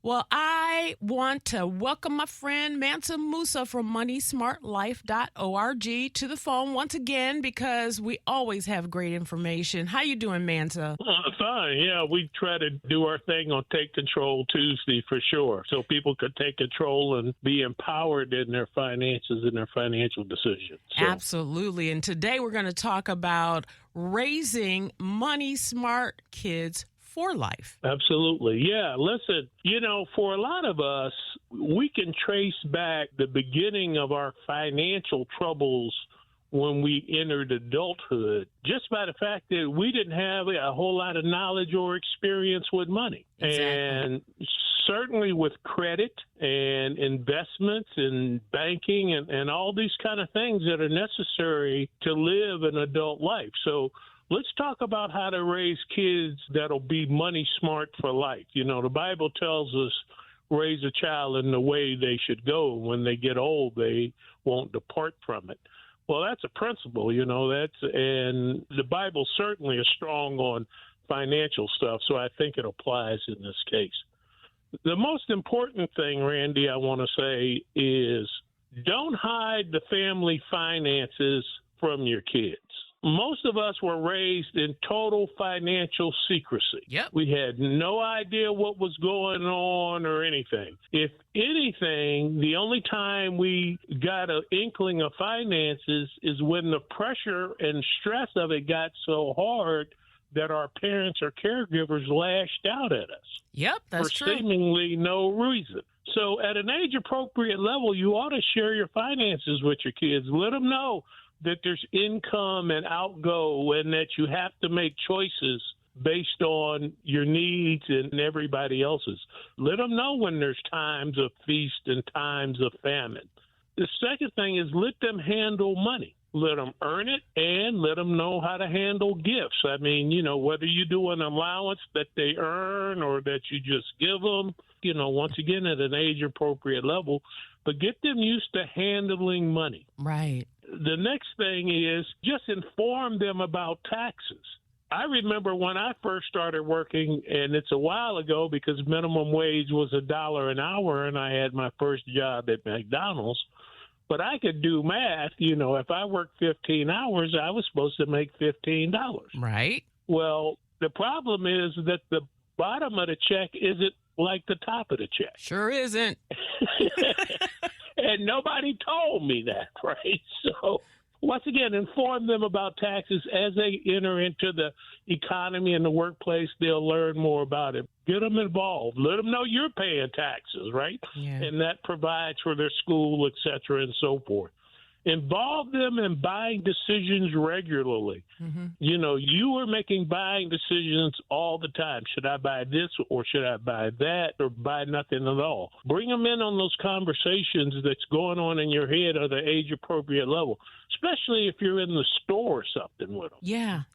Well, I want to welcome my friend Mansa Musa from moneysmartlife.org to the phone once again because we always have great information. How you doing, Mansa? Fine. Yeah, we try to do our thing on Take Control Tuesday for sure, so people could take control and be empowered in their finances and their financial decisions. So. Absolutely. And today we're going to talk about raising money smart kids for life. Absolutely. Yeah. Listen, for a lot of us, we can trace back the beginning of our financial troubles when we entered adulthood just by the fact that we didn't have a whole lot of knowledge or experience with money. Exactly. And certainly with credit and investments and banking and all these kind of things that are necessary to live an adult life. So let's talk about how to raise kids that'll be money smart for life. The Bible tells us raise a child in the way they should go. When they get old, they won't depart from it. Well, that's a principle, and the Bible certainly is strong on financial stuff, so I think it applies in this case. The most important thing, Randy, I want to say is don't hide the family finances from your kids. Most of us were raised in total financial secrecy. Yep. We had no idea what was going on or anything. If anything, the only time we got an inkling of finances is when the pressure and stress of it got so hard that our parents or caregivers lashed out at us. Yep, that's for true. Seemingly no reason. So at an age-appropriate level, you ought to share your finances with your kids. Let them know that there's income and outgo and that you have to make choices based on your needs and everybody else's. Let them know when there's times of feast and times of famine. The second thing is let them handle money. Let them earn it and let them know how to handle gifts. I mean, whether you do an allowance that they earn or that you just give them, once again, at an age-appropriate level, but get them used to handling money. Right. The next thing is just inform them about taxes. I remember when I first started working, and it's a while ago because minimum wage was $1 an hour, and I had my first job at McDonald's. But I could do math. If I worked 15 hours, I was supposed to make $15. Right. Well, the problem is that the bottom of the check isn't like the top of the check. Sure isn't. And nobody told me that, right? So, once again, inform them about taxes as they enter into the economy and the workplace. They'll learn more about it. Get them involved. Let them know you're paying taxes, right? Yeah. And that provides for their school, et cetera, and so forth. Involve them in buying decisions regularly. Mm-hmm. You are making buying decisions all the time. Should I buy this or should I buy that or buy nothing at all? Bring them in on those conversations that's going on in your head at an age-appropriate level, especially if you're in the store or something with them. Yeah.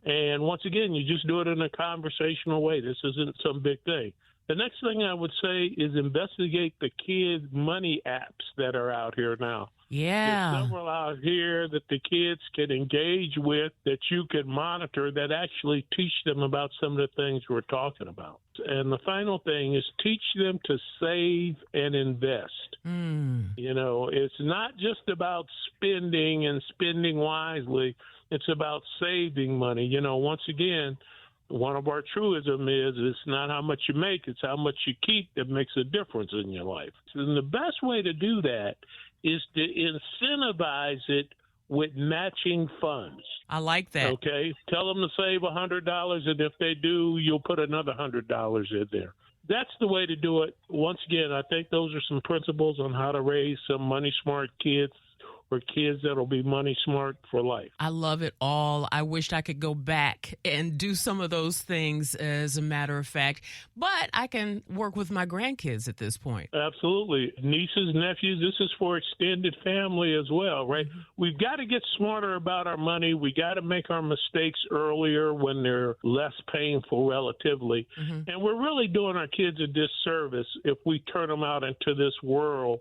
And once again, you just do it in a conversational way. This isn't some big thing. The next thing I would say is investigate the kids' money apps that are out here now. Yeah. There's several out here that the kids can engage with that you can monitor that actually teach them about some of the things we're talking about. And the final thing is teach them to save and invest. It's not just about spending and spending wisely. It's about saving money. Once again, one of our truism is it's not how much you make, it's how much you keep that makes a difference in your life. And the best way to do that is to incentivize it with matching funds. I like that. Okay? Tell them to save $100, and if they do, you'll put another $100 in there. That's the way to do it. Once again, I think those are some principles on how to raise some money-smart kids or kids that'll be money smart for life. I love it all. I wished I could go back and do some of those things, as a matter of fact, but I can work with my grandkids at this point. Absolutely. Nieces, nephews, this is for extended family as well, right? Mm-hmm. We've got to get smarter about our money. We got to make our mistakes earlier when they're less painful relatively. Mm-hmm. And we're really doing our kids a disservice if we turn them out into this world.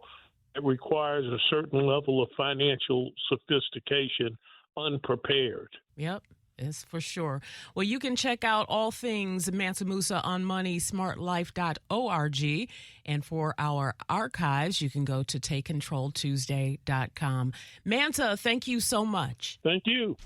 It requires a certain level of financial sophistication unprepared. Yep. It's for sure. Well, you can check out all things Mansa Musa on moneysmartlife.org. And for our archives, you can go to takecontroltuesday.com. Mansa, thank you so much. Thank you.